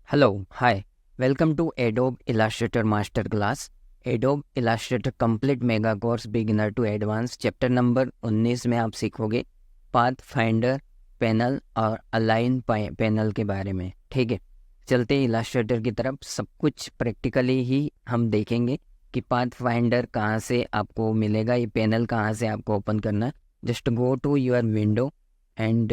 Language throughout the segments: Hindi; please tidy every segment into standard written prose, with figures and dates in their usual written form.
Hello, hi. Welcome to Adobe Illustrator Masterclass. Adobe Illustrator Complete Mega Course Beginner to Advanced chapter number 19 में आप सीखोगे पाथ फाइंडर पैनल और अलाइन पैनल के बारे में। ठीक है, चलते इलास्ट्रेटर की तरफ। सब कुछ प्रैक्टिकली ही हम देखेंगे कि पाथ फाइंडर कहाँ से आपको मिलेगा, ये पैनल कहाँ से आपको ओपन करना है। Just go to your window and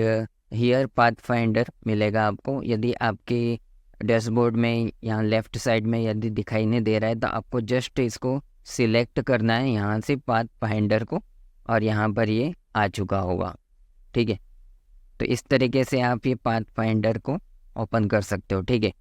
here pathfinder मिलेगा आपको। यदि आपके डैशबोर्ड में यहाँ लेफ़्ट साइड में यदि दिखाई नहीं दे रहा है तो आपको जस्ट इसको सिलेक्ट करना है यहाँ से पाथ फाइंडर को, और यहाँ पर ये आ चुका होगा। ठीक है, तो इस तरीके से आप ये पाथ फाइंडर को ओपन कर सकते हो। ठीक है,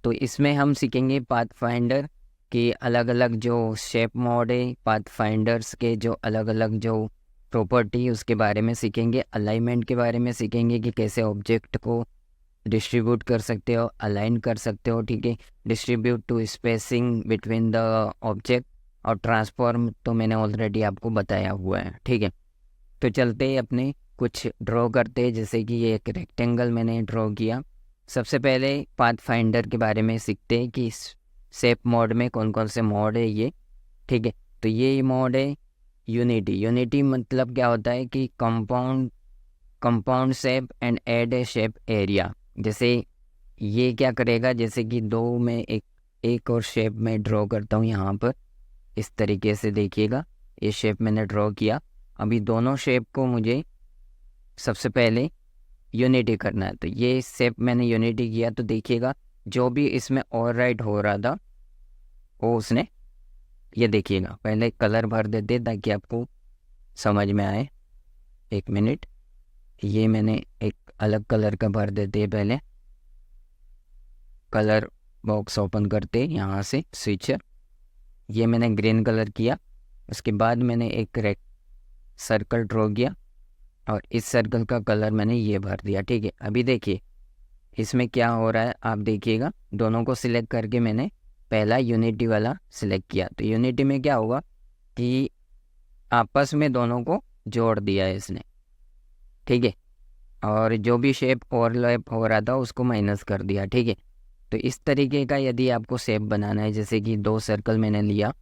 तो इसमें हम सीखेंगे पाथ फाइंडर के अलग अलग जो शेप मोड है, पाथ फाइंडर्स के जो अलग अलग जो प्रॉपर्टी उसके बारे में सीखेंगे, अलाइनमेंट के बारे में सीखेंगे कि कैसे ऑब्जेक्ट को डिस्ट्रीब्यूट कर सकते हो, अलाइन कर सकते हो। ठीक है, distribute to spacing between the object, और ट्रांसफॉर्म तो मैंने ऑलरेडी आपको बताया हुआ है। ठीक है, तो चलते ही अपने कुछ ड्रॉ करते हैं। जैसे कि ये एक रेक्टेंगल मैंने ड्रॉ किया। सबसे पहले पाथ फाइंडर के बारे में सीखते हैं कि इस शेप मोड में कौन कौन से मोड है ये। ठीक है, तो ये मोड है यूनिटी। यूनिटी मतलब क्या होता है कि compound shape and add A shape area. जैसे ये क्या करेगा, जैसे कि दो में एक और शेप में ड्रॉ करता हूँ यहाँ पर, इस तरीके से देखिएगा। ये शेप मैंने ड्रॉ किया। अभी दोनों शेप को मुझे सबसे पहले यूनिटी करना है। तो ये शेप मैंने यूनिटी किया, तो देखिएगा जो भी इसमें ओवरराइट हो रहा था वो उसने, ये देखिएगा। पहले कलर भर देते ताकि आपको समझ में आए। एक मिनट, ये मैंने एक अलग कलर का भर देते हैं। पहले कलर बॉक्स ओपन करते यहाँ से स्विचर, ये मैंने ग्रीन कलर किया। उसके बाद मैंने एक सर्कल ड्रॉ किया और इस सर्कल का कलर मैंने ये भर दिया। ठीक है, अभी देखिए इसमें क्या हो रहा है, आप देखिएगा। दोनों को सिलेक्ट करके मैंने पहला यूनिटी वाला सिलेक्ट किया। तो यूनिटी में क्या होगा कि आपस में दोनों को जोड़ दिया है इसने। ठीक है, और जो भी शेप ओवरलैप हो रहा था उसको माइनस कर दिया। ठीक है, तो इस तरीके का यदि आपको शेप बनाना है, जैसे कि दो सर्कल मैंने लिया।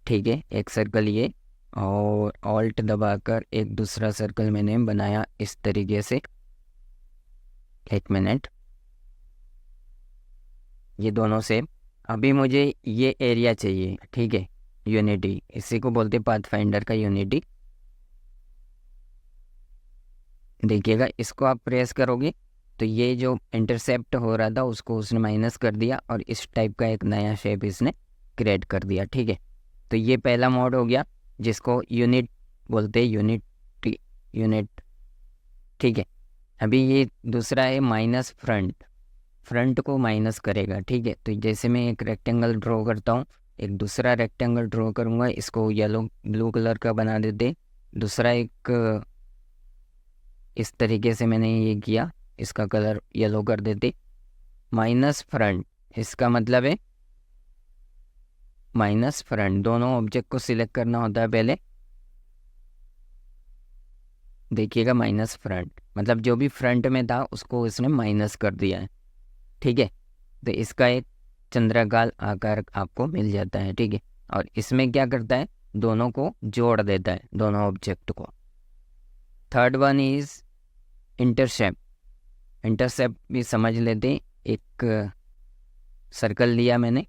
ठीक है, एक सर्कल ये, और ऑल्ट दबाकर एक दूसरा सर्कल मैंने बनाया इस तरीके से। एक मिनट, ये दोनों शेप। अभी मुझे ये एरिया चाहिए। ठीक है, यूनिटी, इसी को बोलते पाथ फाइंडर का यूनिटी। देखिएगा, इसको आप प्रेस करोगे तो ये जो इंटरसेप्ट हो रहा था उसको उसने माइनस कर दिया और इस टाइप का एक नया शेप इसने क्रिएट कर दिया। ठीक है, तो ये पहला मोड हो गया जिसको यूनिट बोलते हैं, यूनिट। ठीक है, अभी ये दूसरा है माइनस फ्रंट को माइनस करेगा। ठीक है, तो जैसे मैं एक रेक्टेंगल ड्रॉ करता हूँ, एक दूसरा रेक्टेंगल ड्रॉ करूँगा, इसको येलो ब्लू कलर का बना देते। दूसरा एक इस तरीके से मैंने ये किया, इसका कलर येलो कर देते। माइनस फ्रंट, इसका मतलब है माइनस फ्रंट। दोनों ऑब्जेक्ट को सिलेक्ट करना होता है पहले। देखिएगा, माइनस फ्रंट मतलब जो भी फ्रंट में था उसको इसने माइनस कर दिया है। ठीक है, तो इसका एक चंद्राकार आकार आपको मिल जाता है। ठीक है, और इसमें क्या करता है, दोनों को जोड़ देता है, दोनों ऑब्जेक्ट को। थर्ड वन इज इंटरसेप्ट भी समझ लेते। एक सर्कल लिया मैंने,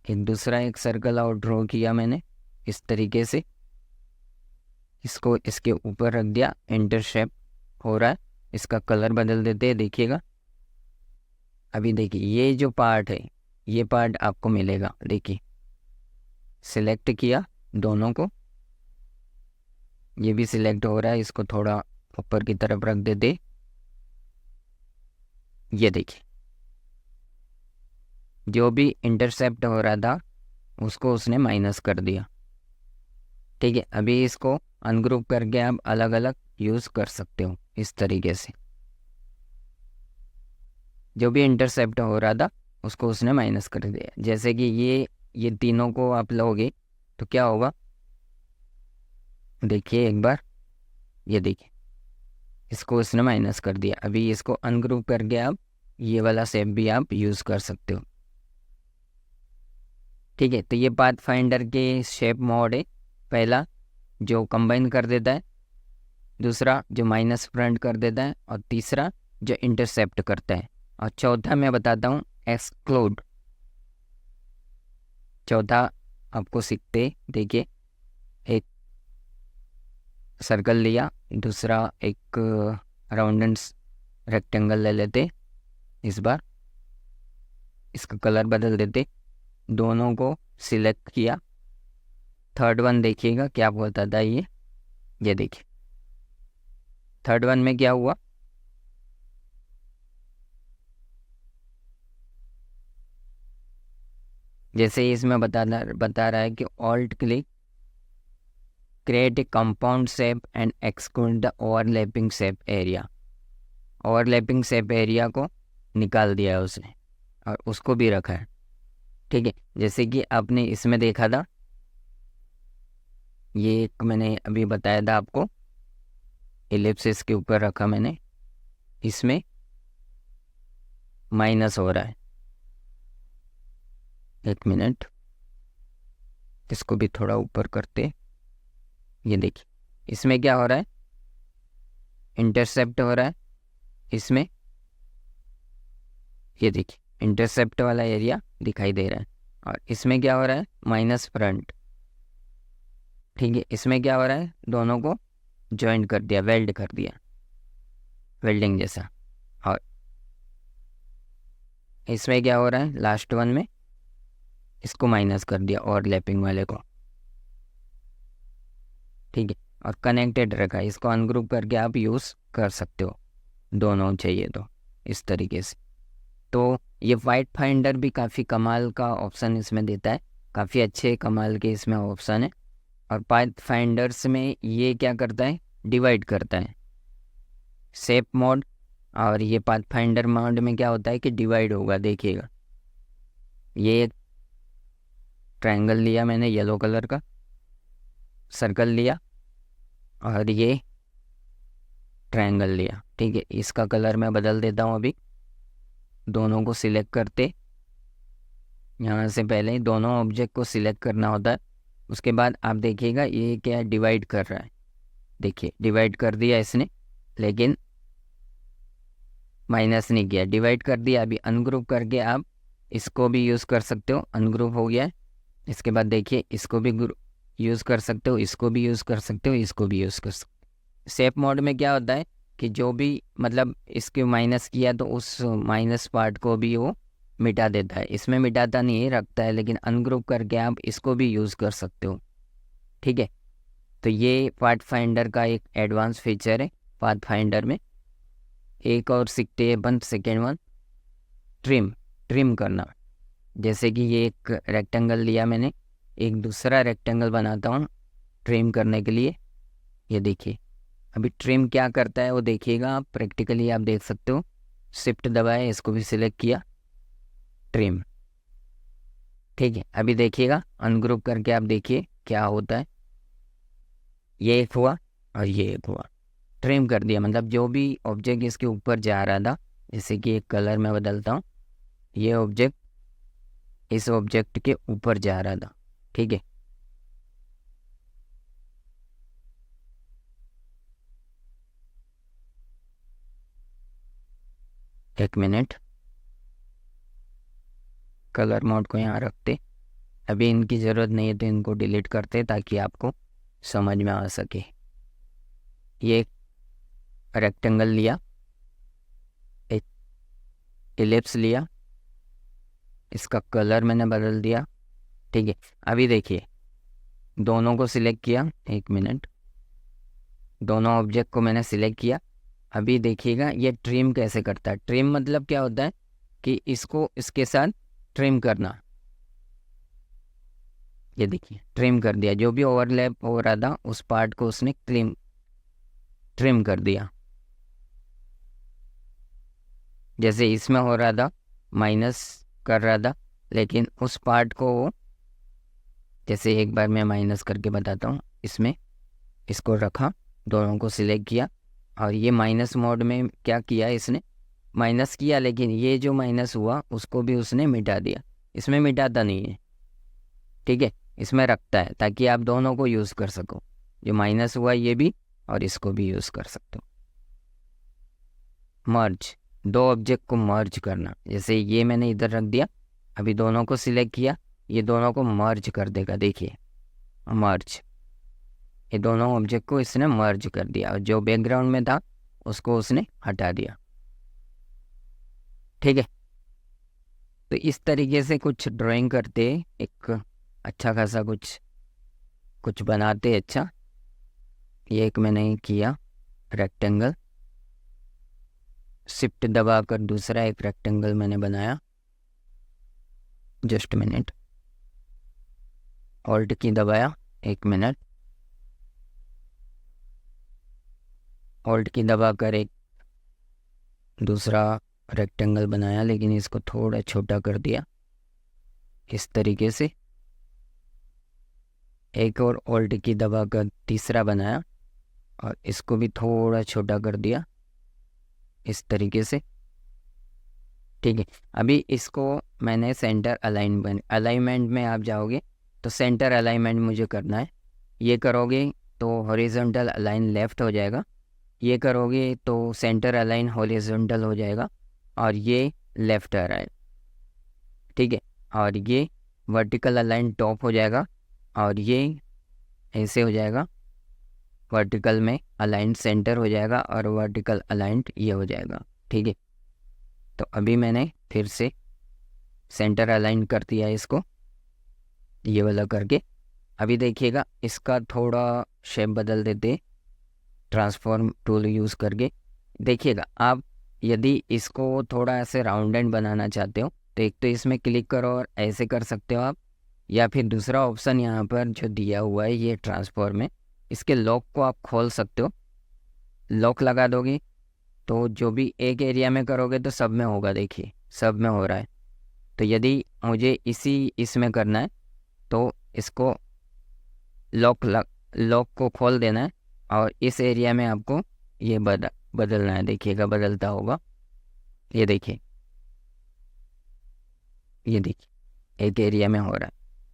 एक दूसरा एक सर्कल और ड्रॉ किया मैंने इस तरीके से, इसको इसके ऊपर रख दिया। इंटरसेप्ट हो रहा है, इसका कलर बदल देते हैं। देखिएगा, अभी देखिए ये जो पार्ट है ये पार्ट आपको मिलेगा। देखिए, सिलेक्ट किया दोनों को, ये भी सिलेक्ट हो रहा है, इसको थोड़ा ऊपर की तरफ रख देते। ये देखिए, जो भी इंटरसेप्ट हो रहा था उसको उसने माइनस कर दिया। ठीक है, अभी इसको अनग्रुप करके आप अलग अलग यूज़ कर सकते हो इस तरीके से। जो भी इंटरसेप्ट हो रहा था उसको उसने माइनस कर दिया। जैसे कि ये तीनों को आप लोगे तो क्या होगा, देखिए एक बार, ये देखिए इसको उसने माइनस कर दिया। अभी इसको अनग्रुप करके आप ये वाला शेप भी आप यूज़ कर सकते हो। ठीक है, तो ये पाथ फाइंडर के शेप मोड है। पहला जो कंबाइन कर देता है, दूसरा जो माइनस फ्रंट कर देता है, और तीसरा जो इंटरसेप्ट करता है, और चौथा मैं बताता हूँ एक्सक्लूड। चौथा आपको सीखते, देखिए, एक सर्कल लिया, दूसरा एक राउंड रेक्टेंगल ले लेते, इस बार इसका कलर बदल देते, दोनों को सिलेक्ट किया। थर्ड वन देखिएगा क्या बोलता था ये देखिए, थर्ड वन में क्या हुआ, जैसे ही इसमें बता रहा है कि alt click create a compound shape and exclude the overlapping shape area. Overlapping shape area को निकाल दिया है उसने, और उसको भी रखा है। ठीक है, जैसे कि आपने इसमें देखा था, ये एक मैंने अभी बताया था आपको, एलिप्सिस के ऊपर रखा मैंने, इसमें माइनस हो रहा है। एक मिनट, इसको भी थोड़ा ऊपर करते, ये देखिए इसमें क्या हो रहा है, इंटरसेप्ट हो रहा है इसमें, ये देखिए इंटरसेप्ट वाला एरिया दिखाई दे रहा है, और इसमें क्या हो रहा है, माइनस फ्रंट। ठीक है, इसमें क्या हो रहा है, दोनों को जॉइंट कर दिया, वेल्ड कर दिया, वेल्डिंग जैसा। और इसमें क्या हो रहा है, लास्ट वन में इसको माइनस कर दिया, ओवरलैपिंग वाले को। ठीक है, और कनेक्टेड रखा, इसको अनग्रुप करके आप यूज़ कर सकते हो, दोनों चाहिए तो इस तरीके से। तो ये वाइट फाइंडर भी काफ़ी कमाल का ऑप्शन इसमें देता है, काफ़ी अच्छे कमाल के इसमें ऑप्शन है। और पाथ फाइंडर्स में ये क्या करता है, डिवाइड करता है शेप मोड, और ये पाथ फाइंडर मोड में क्या होता है कि डिवाइड होगा। देखिएगा, ये एक ट्रायंगल लिया मैंने, येलो कलर का सर्कल लिया, और ये ट्रायंगल लिया। ठीक है, इसका कलर मैं बदल देता हूँ अभी। दोनों को सिलेक्ट करते, यहाँ से पहले दोनों ऑब्जेक्ट को सिलेक्ट करना होता है। उसके बाद आप देखिएगा ये क्या डिवाइड कर रहा है, देखिए डिवाइड कर दिया इसने, लेकिन माइनस नहीं किया, डिवाइड कर दिया। अभी अनग्रुप करके आप इसको भी यूज़ कर सकते हो, अनग्रुप हो गया है। इसके बाद देखिए इसको भी यूज़ कर सकते हो, इसको भी यूज़ कर सकते हो, इसको भी यूज़ कर सकते हो। शेप मोड में क्या होता है कि जो भी मतलब इसके माइनस किया तो उस माइनस पार्ट को भी वो मिटा देता है, इसमें मिटाता नहीं है, रखता है। लेकिन अनग्रुप करके आप इसको भी यूज़ कर सकते हो। ठीक है, तो ये पाथ फाइंडर का एक एडवांस फीचर है पाथ फाइंडर में। एक और सीखते हैं अपन, सेकेंड वन, ट्रिम करना। जैसे कि ये एक रेक्टेंगल लिया मैंने, एक दूसरा रेक्टेंगल बनाता हूँ ट्रिम करने के लिए। ये देखिए अभी ट्रिम क्या करता है वो देखिएगा आप, प्रैक्टिकली आप देख सकते हो। शिफ्ट दबाए, इसको भी सिलेक्ट किया, ट्रिम। ठीक है, अभी देखिएगा अनग्रुप करके आप देखिए क्या होता है। ये एक हुआ और ये एक हुआ, ट्रिम कर दिया, मतलब जो भी ऑब्जेक्ट इसके ऊपर जा रहा था, जैसे कि एक कलर मैं बदलता हूँ, ये ऑब्जेक्ट इस ऑब्जेक्ट के ऊपर जा रहा था। ठीक है, एक मिनट, कलर मोड को यहाँ रखते, अभी इनकी ज़रूरत नहीं है तो इनको डिलीट करते ताकि आपको समझ में आ सके। ये रेक्टेंगल लिया, एक एलिप्स लिया, इसका कलर मैंने बदल दिया। ठीक है, अभी देखिए दोनों को सिलेक्ट किया, एक मिनट, दोनों ऑब्जेक्ट को मैंने सिलेक्ट किया। अभी देखिएगा ये ट्रिम कैसे करता है। ट्रिम मतलब क्या होता है कि इसको इसके साथ ट्रिम करना। ये देखिए ट्रिम कर दिया, जो भी ओवरलैप हो रहा था उस पार्ट को उसने ट्रिम कर दिया। जैसे इसमें हो रहा था माइनस कर रहा था, लेकिन उस पार्ट को वो, जैसे एक बार मैं माइनस करके बताता हूँ, इसमें इसको रखा, दोनों को सिलेक्ट किया, और ये माइनस मोड में क्या किया इसने, माइनस किया, लेकिन ये जो माइनस हुआ उसको भी उसने मिटा दिया। इसमें मिटाता नहीं है, ठीक है, इसमें रखता है ताकि आप दोनों को यूज़ कर सको। जो माइनस हुआ ये भी और इसको भी यूज़ कर सकते हो। मर्ज, दो ऑब्जेक्ट को मर्ज करना, जैसे ये मैंने इधर रख दिया, अभी दोनों को सिलेक्ट किया, ये दोनों को मर्ज कर देगा। देखिए मर्ज, ये दोनों ऑब्जेक्ट को इसने मर्ज कर दिया और जो बैकग्राउंड में था उसको उसने हटा दिया, ठीक है। तो इस तरीके से कुछ ड्राइंग करते एक अच्छा खासा कुछ बनाते। अच्छा, ये एक मैंने किया रेक्टेंगल, शिफ्ट दबाकर दूसरा एक रेक्टेंगल मैंने बनाया। जस्ट मिनट, ऑल्ट की दबाया, 1 मिनट, ऑल्ट की दबाकर एक दूसरा रेक्टेंगल बनाया, लेकिन इसको थोड़ा छोटा कर दिया इस तरीके से। एक और ऑल्ट की दबाकर तीसरा बनाया और इसको भी थोड़ा छोटा कर दिया इस तरीके से, ठीक है। अभी इसको मैंने सेंटर अलाइनमेंट में आप जाओगे तो सेंटर अलाइनमेंट मुझे करना है। ये करोगे तो हॉरिजॉन्टल अलाइन लेफ्ट हो जाएगा, ये करोगे तो सेंटर अलाइन हॉरिजॉन्टल हो जाएगा और ये लेफ्ट आ रहा है, ठीक है। और ये वर्टिकल अलाइन टॉप हो जाएगा और ये ऐसे हो जाएगा, वर्टिकल में अलाइन सेंटर हो जाएगा और वर्टिकल अलाइंड ये हो जाएगा, ठीक है। तो अभी मैंने फिर से सेंटर अलाइन कर दिया इसको, ये वाला करके। अभी देखिएगा इसका थोड़ा शेप बदल देते ट्रांसफॉर्म टूल यूज़ करके। देखिएगा आप यदि इसको थोड़ा ऐसे राउंडेड बनाना चाहते हो तो एक तो इसमें क्लिक करो और ऐसे कर सकते हो आप, या फिर दूसरा ऑप्शन यहाँ पर जो दिया हुआ है ये ट्रांसफॉर्म में, इसके लॉक को आप खोल सकते हो। लॉक लगा दोगे तो जो भी एक एरिया में करोगे तो सब में होगा, देखिए सब में हो रहा है। तो यदि मुझे इसमें करना है तो इसको लॉक को खोल देना है और इस एरिया में आपको ये बदलना है। देखिएगा बदलता होगा, ये देखिए, ये देखिए एक एरिया में हो रहा है।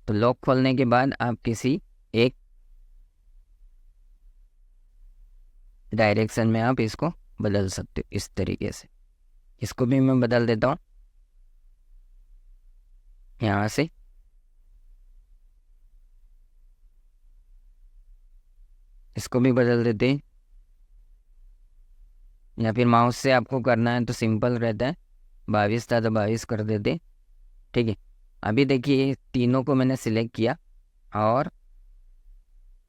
तो लॉक खोलने के बाद आप किसी एक डायरेक्शन में आप इसको बदल सकते हो इस तरीके से। इसको भी मैं बदल देता हूँ यहाँ से, इसको भी बदल देते हैं, या फिर माउस से आपको करना है तो सिंपल रहता है, 22 था तो 22 कर देते, ठीक है। अभी देखिए तीनों को मैंने सिलेक्ट किया और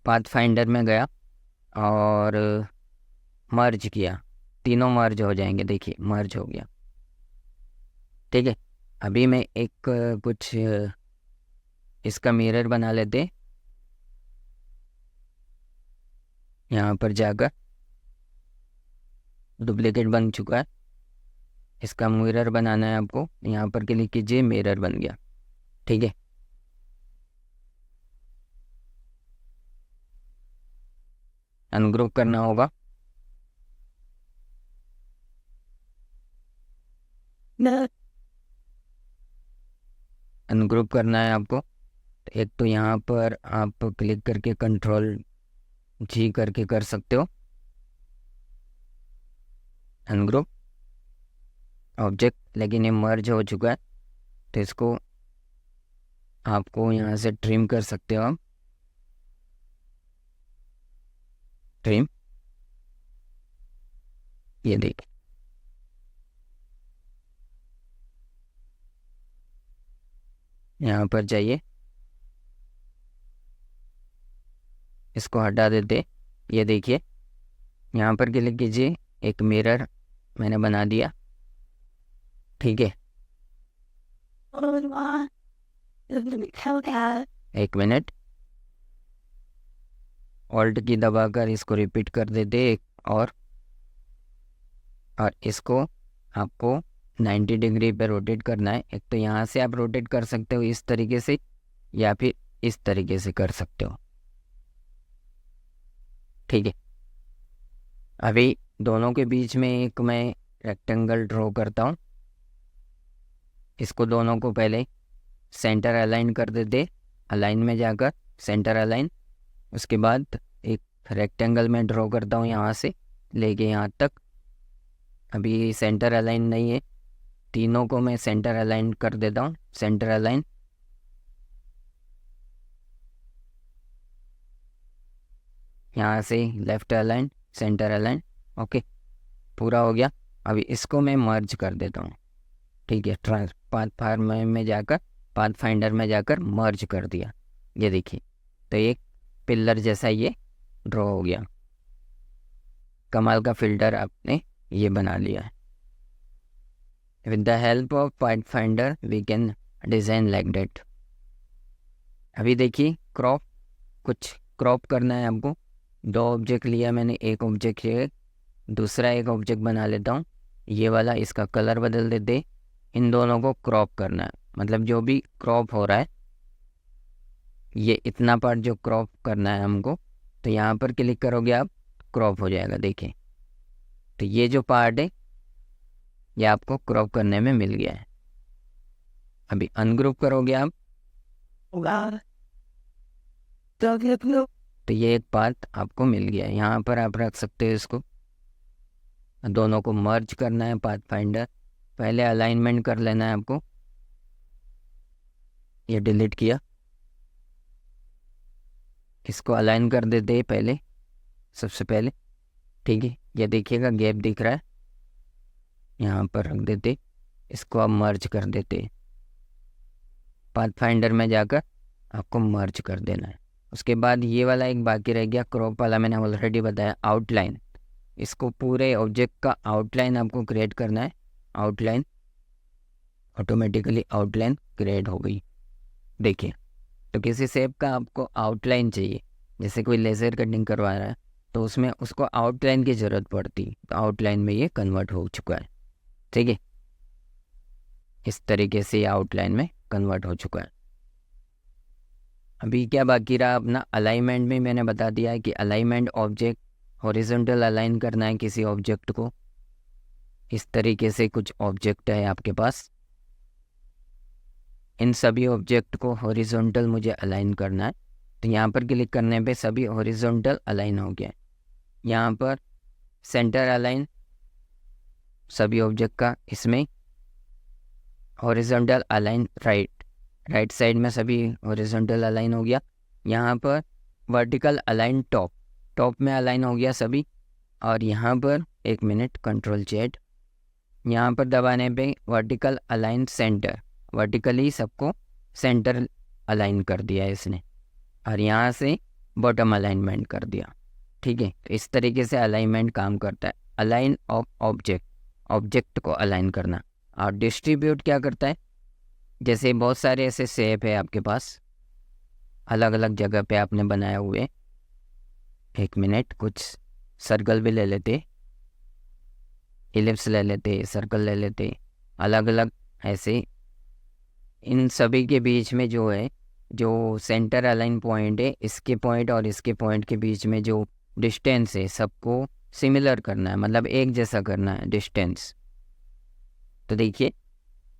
पाथ फाइंडर में गया और मर्ज किया, तीनों मर्ज हो जाएंगे। देखिए मर्ज हो गया, ठीक है। अभी मैं एक कुछ इसका मिरर बना लेते, यहाँ पर जाकर डुप्लीकेट बन चुका है, इसका मिरर बनाना है आपको। यहाँ पर क्लिक कीजिए, मिरर बन गया, ठीक है। अनग्रुप करना होगा, अनग्रुप करना है आपको। एक तो यहाँ पर आप क्लिक करके कंट्रोल जी करके कर सकते हो अनग्रुप ऑब्जेक्ट, लेकिन ये मर्ज हो चुका है तो इसको आपको यहाँ से ट्रिम कर सकते हो आप, ट्रिम, ये देखिए यहाँ पर जाइए, इसको हटा देते। ये देखिए यहाँ पर क्लिक कीजिए, एक मिरर मैंने बना दिया, ठीक है। 1 मिनट, ऑल्ट की दबाकर इसको रिपीट कर देते एक और इसको आपको 90 डिग्री पे रोटेट करना है। एक तो यहाँ से आप रोटेट कर सकते हो इस तरीके से, या फिर इस तरीके से कर सकते हो, ठीक है। अभी दोनों के बीच में एक मैं रेक्टेंगल ड्रॉ करता हूँ। इसको दोनों को पहले सेंटर अलाइन कर देते, अलाइन में जाकर सेंटर अलाइन। उसके बाद एक रेक्टेंगल में ड्रॉ करता हूँ यहाँ से लेके यहाँ तक। अभी सेंटर अलाइन नहीं है, तीनों को मैं सेंटर अलाइन कर देता हूँ। सेंटर अलाइन, यहाँ से left align, centre align. Okay, पूरा हो गया। अभी इसको मैं मर्ज कर देता हूँ। ठीक है, पाथ फाइंडर में जाकर मर्ज कर दिया। ये देखिए, तो एक पिलर जैसा ये ड्रॉ हो गया। कमाल का फिल्टर आपने ये बना लिया है। With the help of pathfinder we can design like that. अभी देखिए, कुछ क्रॉप करना है आपको। दो ऑब्जेक्ट लिया मैंने, एक ऑब्जेक्ट है, दूसरा एक ऑब्जेक्ट बना लेता हूँ। ये वाला, इसका कलर बदल देते। इन दोनों को क्रॉप करना है, मतलब जो भी क्रॉप हो रहा है, ये इतना पार्ट जो क्रॉप करना है हमको, तो यहाँ पर क्लिक करोगे आप, क्रॉप हो जाएगा। देखिए, तो ये जो पार्ट है ये आपको क्रॉप करने में मिल गया है। अभी अनग्रुप करोगे आप, तो ये एक पार्ट आपको मिल गया है। यहाँ पर आप रख सकते हो इसको। दोनों को मर्ज करना है पाथ फाइंडर, पहले अलाइनमेंट कर लेना है आपको। ये डिलीट किया, इसको अलाइन कर देते हैं पहले, सबसे पहले। ठीक है, ये देखिएगा गैप दिख रहा है, यहाँ पर रख देते। इसको आप मर्ज कर देते, पाथ फाइंडर में जाकर आपको मर्ज कर देना है। उसके बाद ये वाला एक बाकी रह गया, क्रॉप वाला, मैंने ऑलरेडी बताया, आउटलाइन। इसको पूरे ऑब्जेक्ट का आउटलाइन आपको क्रिएट करना है। आउटलाइन, ऑटोमेटिकली आउटलाइन क्रिएट हो गई। देखिए, तो किसी शेप का आपको आउटलाइन चाहिए, जैसे कोई लेज़र कटिंग करवा रहा है तो उसमें उसको आउटलाइन की ज़रूरत पड़ती, तो आउटलाइन में ये कन्वर्ट हो चुका है। ठीक है, इस तरीके से ये आउटलाइन में कन्वर्ट हो चुका है। अभी क्या बाकी रहा अपना अलाइनमेंट में। मैंने बता दिया है कि अलाइनमेंट ऑब्जेक्ट हॉरिजॉन्टल अलाइन करना है किसी ऑब्जेक्ट को। इस तरीके से कुछ ऑब्जेक्ट है आपके पास, इन सभी ऑब्जेक्ट को हॉरिजॉन्टल मुझे अलाइन करना है। तो यहाँ पर क्लिक करने पे सभी हॉरिजॉन्टल अलाइन हो गया। यहाँ पर सेंटर अलाइन सभी ऑब्जेक्ट का, इसमें हॉरिजॉन्टल अलाइन राइट साइड में सभी हॉरिजॉन्टल अलाइन हो गया। यहाँ पर वर्टिकल अलाइन टॉप में अलाइन हो गया सभी। और यहाँ पर एक मिनट, कंट्रोल Z, यहाँ पर दबाने पे वर्टिकल अलाइन सेंटर, वर्टिकली सबको सेंटर अलाइन कर दिया है इसने। और यहाँ से बॉटम अलाइनमेंट कर दिया। ठीक है, तो इस तरीके से अलाइनमेंट काम करता है। अलाइन ऑफ ऑब्जेक्ट को अलाइन करना। और डिस्ट्रीब्यूट क्या करता है, जैसे बहुत सारे ऐसे शेप है आपके पास, अलग अलग जगह पे आपने बनाए हुए। एक मिनट, कुछ सर्कल भी ले लेते, इलिप्स ले लेते, सर्कल ले लेते, अलग अलग ऐसे। इन सभी के बीच में जो है, जो सेंटर अलाइन पॉइंट है, इसके पॉइंट और इसके पॉइंट के बीच में जो डिस्टेंस है, सबको सिमिलर करना है, मतलब एक जैसा करना है डिस्टेंस। तो देखिए,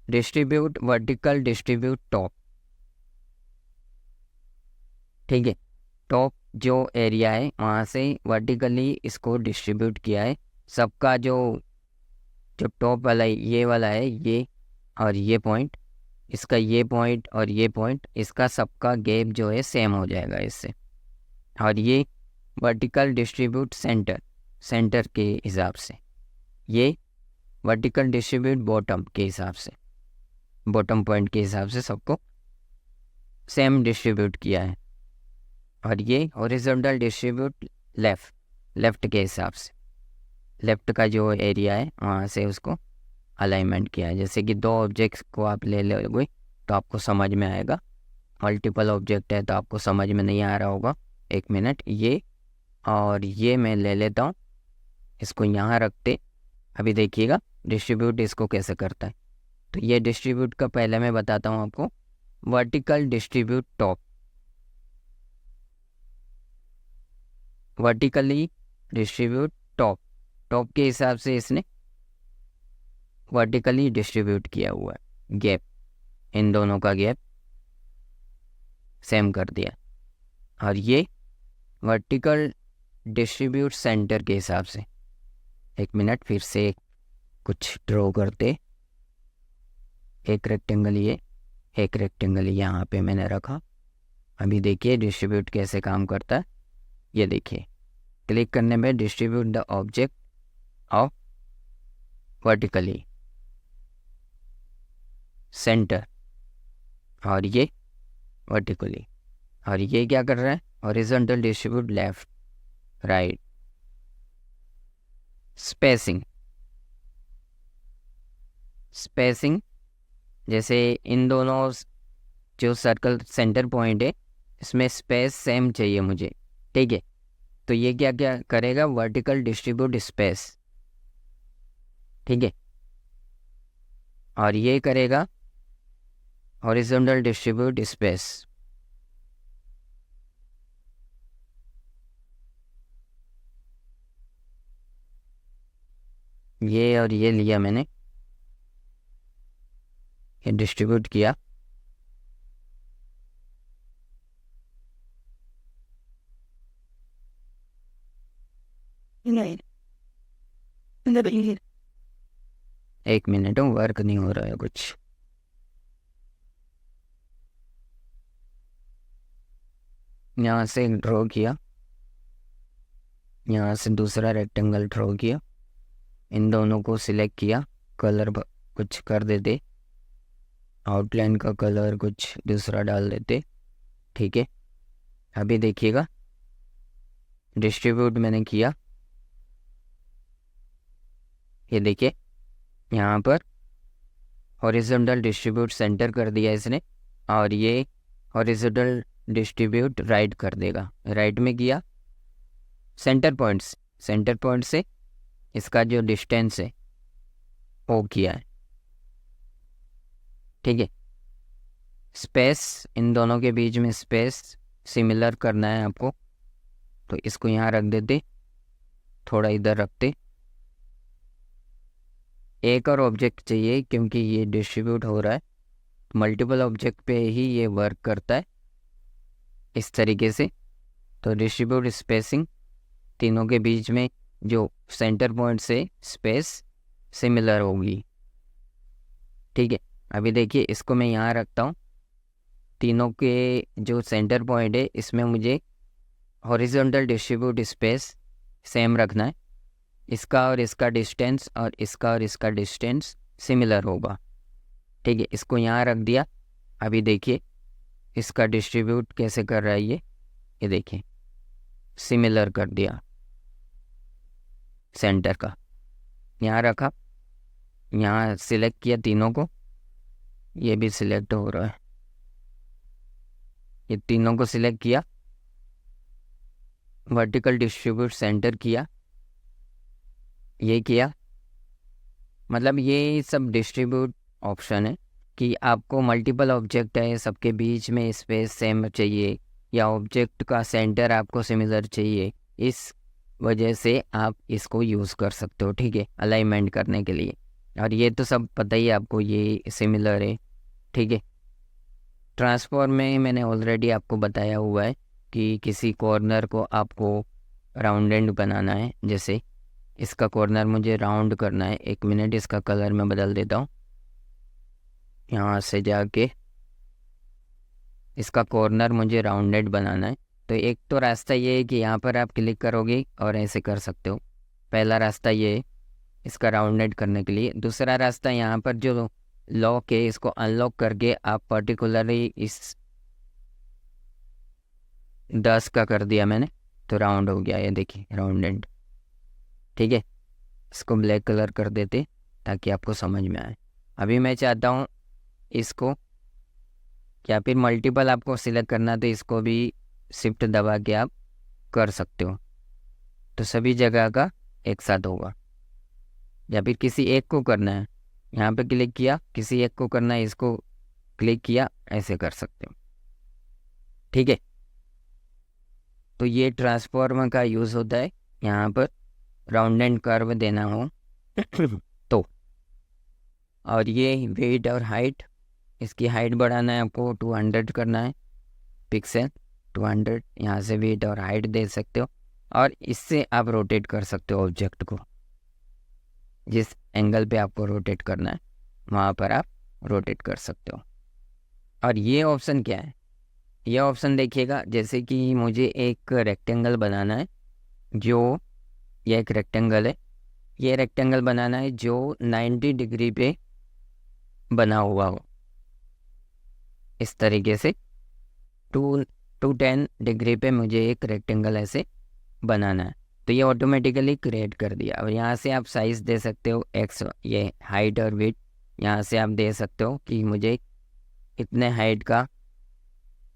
डिस्ट्रीब्यूट वर्टिकल, डिस्ट्रीब्यूट टॉप। ठीक है, टॉप जो एरिया है वहाँ से वर्टिकली इसको डिस्ट्रीब्यूट किया है। सबका जो टॉप वाला ये वाला है, ये और ये पॉइंट, इसका ये पॉइंट और ये पॉइंट, इसका सबका गैप जो है सेम हो जाएगा इससे। और ये वर्टिकल डिस्ट्रीब्यूट सेंटर के हिसाब से, ये वर्टिकल डिस्ट्रीब्यूट बॉटम के हिसाब से, बॉटम पॉइंट के हिसाब से सबको सेम डिस्ट्रीब्यूट किया है। और ये हॉरिजॉन्टल डिस्ट्रीब्यूट लेफ्ट के हिसाब से, लेफ्ट का जो एरिया है वहाँ से उसको अलाइनमेंट किया है। जैसे कि दो ऑब्जेक्ट्स को आप ले लोगे तो आपको समझ में आएगा, मल्टीपल ऑब्जेक्ट है तो आपको समझ में नहीं आ रहा होगा। एक मिनट, ये और ये मैं ले लेता हूँ, इसको यहाँ रखते। अभी देखिएगा डिस्ट्रीब्यूट इसको कैसे करता है। तो ये डिस्ट्रीब्यूट का पहले मैं बताता हूँ आपको। Vertical distribute top, vertically distribute top के हिसाब से इसने वर्टिकली डिस्ट्रीब्यूट किया हुआ है, गैप, इन दोनों का गैप सेम कर दिया। और ये वर्टिकल डिस्ट्रीब्यूट सेंटर के हिसाब से, एक मिनट फिर से कुछ ड्रॉ करते। एक रेक्टेंगल ये, एक रेक्टेंगल यहाँ पे मैंने रखा। अभी देखिए डिस्ट्रीब्यूट कैसे काम करता है। ये देखिए, क्लिक करने में distribute the object of vertically centre, और ये वर्टिकली, और ये क्या कर रहा है, horizontal distribute left right. Spacing, spacing जैसे इन दोनों जो सर्कल सेंटर पॉइंट है इसमें स्पेस सेम चाहिए मुझे, ठीक है। तो ये क्या क्या करेगा, वर्टिकल डिस्ट्रीब्यूट स्पेस, ठीक है। और ये करेगा हॉरिजॉन्टल डिस्ट्रीब्यूट स्पेस। ये और ये लिया मैंने, ये डिस्ट्रीब्यूट किया। एक मिनट, वर्क नहीं हो रहा है कुछ। यहाँ से ड्रॉ किया, यहाँ से दूसरा रेक्टेंगल ड्रॉ किया, इन दोनों को सिलेक्ट किया, कलर कुछ कर देते, आउटलाइन का कलर कुछ दूसरा डाल देते, ठीक है। अभी देखिएगा डिस्ट्रीब्यूट मैंने किया, ये देखिए यहाँ पर हॉरिजॉन्टल डिस्ट्रीब्यूट सेंटर कर दिया इसने, और ये हॉरिजॉन्टल डिस्ट्रीब्यूट राइट कर देगा। राइट में किया, सेंटर पॉइंट से इसका जो डिस्टेंस है वो किया है, ठीक है। स्पेस, इन दोनों के बीच में स्पेस सिमिलर करना है आपको, तो इसको यहाँ रख देते, थोड़ा इधर रखते। एक और ऑब्जेक्ट चाहिए क्योंकि ये डिस्ट्रीब्यूट हो रहा है, मल्टीपल ऑब्जेक्ट पे ही ये वर्क करता है इस तरीके से। तो डिस्ट्रीब्यूट स्पेसिंग, तीनों के बीच में जो सेंटर पॉइंट से स्पेस सिमिलर होगी, ठीक है। अभी देखिए इसको मैं यहाँ रखता हूँ, तीनों के जो सेंटर पॉइंट है इसमें मुझे हॉरिजॉन्टल डिस्ट्रीब्यूट स्पेस सेम रखना है, इसका और इसका डिस्टेंस और इसका और इसका डिस्टेंस सिमिलर होगा, ठीक है। इसको यहाँ रख दिया। अभी देखिए इसका डिस्ट्रीब्यूट कैसे कर रहा है, ये देखिए सिमिलर कर दिया सेंटर का। यहाँ रखा, यहाँ सिलेक्ट किया तीनों को, ये भी सिलेक्ट हो रहा है, ये तीनों को सिलेक्ट किया, वर्टिकल डिस्ट्रीब्यूट सेंटर किया, ये किया। मतलब ये सब डिस्ट्रीब्यूट ऑप्शन है कि आपको मल्टीपल ऑब्जेक्ट है, सबके बीच में स्पेस सेम चाहिए या ऑब्जेक्ट का सेंटर आपको सिमिलर चाहिए, इस वजह से आप इसको यूज़ कर सकते हो, ठीक है, अलाइनमेंट करने के लिए। और ये तो सब पता ही आपको, ये सिमिलर है, ठीक है। ट्रांसफॉर्म में मैंने ऑलरेडी आपको बताया हुआ है कि किसी कॉर्नर को आपको राउंडेड बनाना है, जैसे इसका कॉर्नर मुझे राउंड करना है। एक मिनट, इसका कलर मैं बदल देता हूँ। यहाँ से जाके इसका कॉर्नर मुझे राउंडेड बनाना है। तो एक तो रास्ता ये है कि यहाँ पर आप क्लिक करोगे और ऐसे कर सकते हो, पहला रास्ता ये है इसका राउंडेड करने के लिए। दूसरा रास्ता यहाँ पर जो लॉक है इसको अनलॉक करके आप पर्टिकुलरली इस 10 का कर दिया मैंने, तो राउंड हो गया, ये देखिए राउंडेड, ठीक है। इसको ब्लैक कलर कर देते ताकि आपको समझ में आए। अभी मैं चाहता हूँ इसको, या फिर मल्टीपल आपको सिलेक्ट करना तो इसको भी शिफ्ट दबा के आप कर सकते हो, तो सभी जगह का एक साथ होगा। या फिर किसी एक को करना है, यहाँ पे क्लिक किया, किसी एक को करना है, इसको क्लिक किया, ऐसे कर सकते हो, ठीक है। तो ये ट्रांसफॉर्मर का यूज़ होता है यहाँ पर राउंड एंड कर्व देना हो तो और ये वेट और हाइट, इसकी हाइट बढ़ाना है आपको 200 करना है पिक्सल, 200 यहाँ से वेट और हाइट दे सकते हो। और इससे आप रोटेट कर सकते हो ऑब्जेक्ट को, जिस एंगल पे आपको रोटेट करना है वहाँ पर आप रोटेट कर सकते हो। और ये ऑप्शन क्या है, ये ऑप्शन देखिएगा, जैसे कि मुझे एक रेक्टेंगल बनाना है, जो ये एक रेक्टेंगल है, ये रेक्टेंगल बनाना है जो 90 डिग्री पे बना हुआ हो, इस तरीके से 210 डिग्री पे मुझे एक रेक्टेंगल ऐसे बनाना है। तो ये ऑटोमेटिकली क्रिएट कर दिया। और यहाँ से आप साइज़ दे सकते हो एक्स, ये हाइट और वेट यहाँ से आप दे सकते हो कि मुझे इतने हाइट का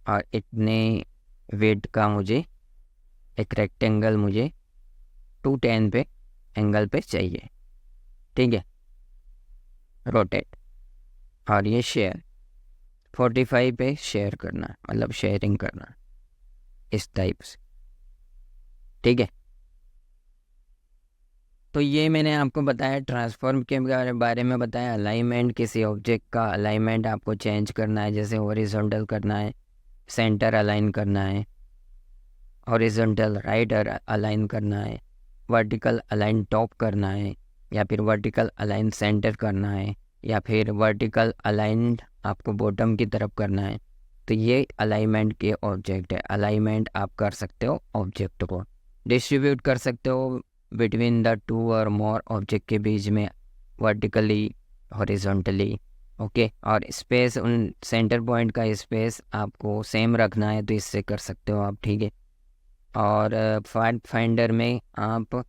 और इतने वेट का मुझे एक रेक्टेंगल मुझे 210 पे एंगल पे चाहिए, ठीक है। रोटेट, और ये शेयर 45 पे शेयर करना, मतलब शेयरिंग करना इस टाइप से, ठीक है। तो ये मैंने आपको बताया ट्रांसफॉर्म के बारे में बताया। अलाइनमेंट, किसी ऑब्जेक्ट का अलाइनमेंट आपको चेंज करना है, जैसे हॉरिजॉन्टल करना है, सेंटर अलाइन करना है, हॉरिजॉन्टल राइट अलाइन करना है, वर्टिकल अलाइन टॉप करना है, या फिर वर्टिकल अलाइन सेंटर करना है, या फिर वर्टिकल अलाइन आपको बॉटम की तरफ करना है। तो ये अलाइनमेंट के ऑब्जेक्ट है। अलाइनमेंट आप कर सकते हो ऑब्जेक्ट को, डिस्ट्रीब्यूट कर सकते हो बिटवीन द टू और मोर ऑब्जेक्ट के बीच में, वर्टिकली, हॉरिजॉन्टली, ओके। और स्पेस, उन सेंटर पॉइंट का स्पेस आपको सेम रखना है तो इससे कर सकते हो आप, ठीक है। और पाथ फाइंडर में आप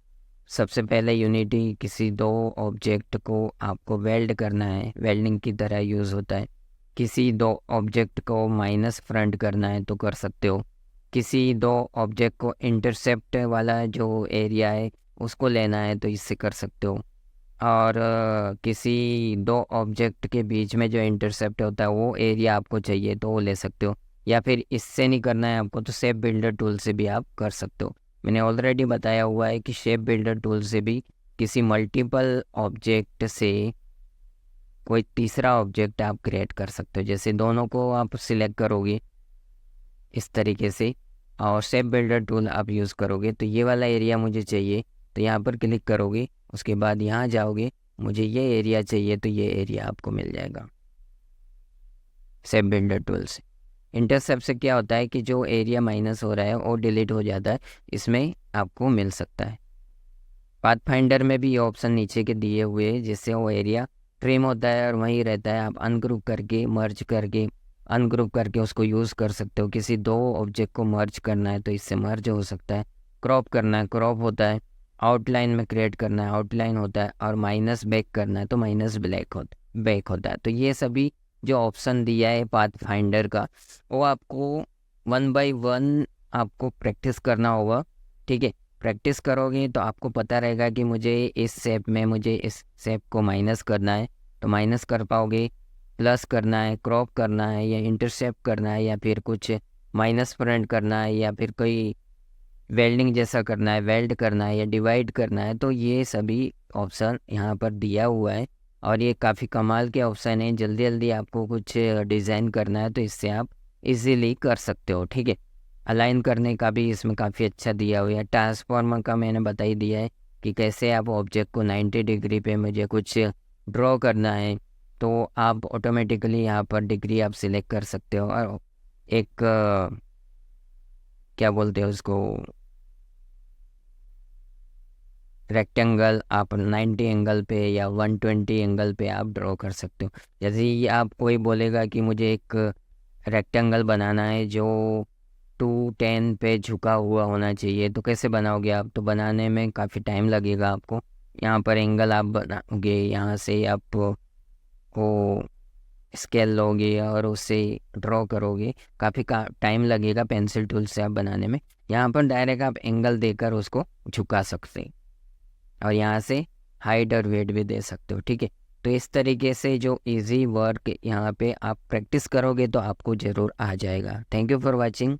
सबसे पहले यूनिटी, किसी दो ऑब्जेक्ट को आपको वेल्ड करना है, वेल्डिंग की तरह यूज़ होता है। किसी दो ऑब्जेक्ट को माइनस फ्रंट करना है तो कर सकते हो। किसी दो ऑब्जेक्ट को इंटरसेप्ट वाला जो एरिया है उसको लेना है तो इससे कर सकते हो। और किसी दो ऑब्जेक्ट के बीच में जो इंटरसेप्ट होता है वो एरिया आपको चाहिए तो वो ले सकते हो। या फिर इससे नहीं करना है आपको तो शेप बिल्डर टूल से भी आप कर सकते हो। मैंने ऑलरेडी बताया हुआ है कि शेप बिल्डर टूल से भी किसी मल्टीपल ऑब्जेक्ट से कोई तीसरा ऑब्जेक्ट आप क्रिएट कर सकते हो। जैसे दोनों को आप सिलेक्ट करोगे इस तरीके से और शेप बिल्डर टूल आप यूज़ करोगे तो ये वाला एरिया मुझे चाहिए, तो यहाँ पर क्लिक करोगे, उसके बाद यहाँ जाओगे, मुझे ये एरिया चाहिए तो ये एरिया आपको मिल जाएगा शेप बिल्डर टूल से। इंटरसेप्ट से क्या होता है कि जो एरिया माइनस हो रहा है वो डिलीट हो जाता है, इसमें आपको मिल सकता है। पाथ फाइंडर में भी ये ऑप्शन नीचे के दिए हुए हैं, जिससे वो एरिया ट्रिम होता है और वहीं रहता है। आप अनग्रुप करके, मर्ज करके, अनग्रुप करके उसको यूज़ कर सकते हो। किसी दो ऑब्जेक्ट को मर्ज करना है तो इससे मर्ज हो सकता है। क्रॉप करना है, क्रॉप होता है। आउटलाइन में क्रिएट करना है, आउटलाइन होता है। और माइनस बैक करना है तो माइनस बैक होता है। तो ये सभी जो ऑप्शन दिया है पाथ फाइंडर का, वो आपको 1 बाय 1 आपको प्रैक्टिस करना होगा, ठीक है। प्रैक्टिस करोगे तो आपको पता रहेगा कि मुझे इस शेप में, मुझे इस शेप को माइनस करना है तो माइनस कर पाओगे, प्लस करना है, क्रॉप करना है, या इंटरसेप्ट करना है, या फिर कुछ माइनस फ्रंट करना है, या फिर कोई वेल्डिंग जैसा करना है, वेल्ड करना है, या डिवाइड करना है। तो ये सभी ऑप्शन यहाँ पर दिया हुआ है और ये काफ़ी कमाल के ऑप्शन है। जल्दी जल्दी आपको कुछ डिज़ाइन करना है तो इससे आप इजीली कर सकते हो, ठीक है। अलाइन करने का भी इसमें काफ़ी अच्छा दिया हुआ है। ट्रांसफॉर्मर का मैंने बता ही दिया है कि कैसे आप ऑब्जेक्ट को 90 डिग्री पे मुझे कुछ ड्रॉ करना है तो आप ऑटोमेटिकली यहाँ पर डिग्री आप सिलेक्ट कर सकते हो और एक क्या बोलते हैं उसको, रेक्टेंगल आप 90 एंगल पे या 120 एंगल पे आप ड्रॉ कर सकते हो। जैसे ही आप कोई बोलेगा कि मुझे एक रेक्टेंगल बनाना है जो 210 पे झुका हुआ होना चाहिए तो कैसे बनाओगे आप, तो बनाने में काफ़ी टाइम लगेगा आपको। यहाँ पर एंगल आप बनाओगे, यहाँ से आप को स्केल लोगे और उसे ड्रॉ करोगे, काफ़ी टाइम लगेगा पेंसिल टूल से आप बनाने में। यहाँ पर डायरेक्ट आप एंगल देकर उसको झुका सकते हैं और यहाँ से हाइट और वेट भी दे सकते हो, ठीक है। तो इस तरीके से जो इजी वर्क यहाँ पे आप प्रैक्टिस करोगे तो आपको ज़रूर आ जाएगा। Thank you for watching.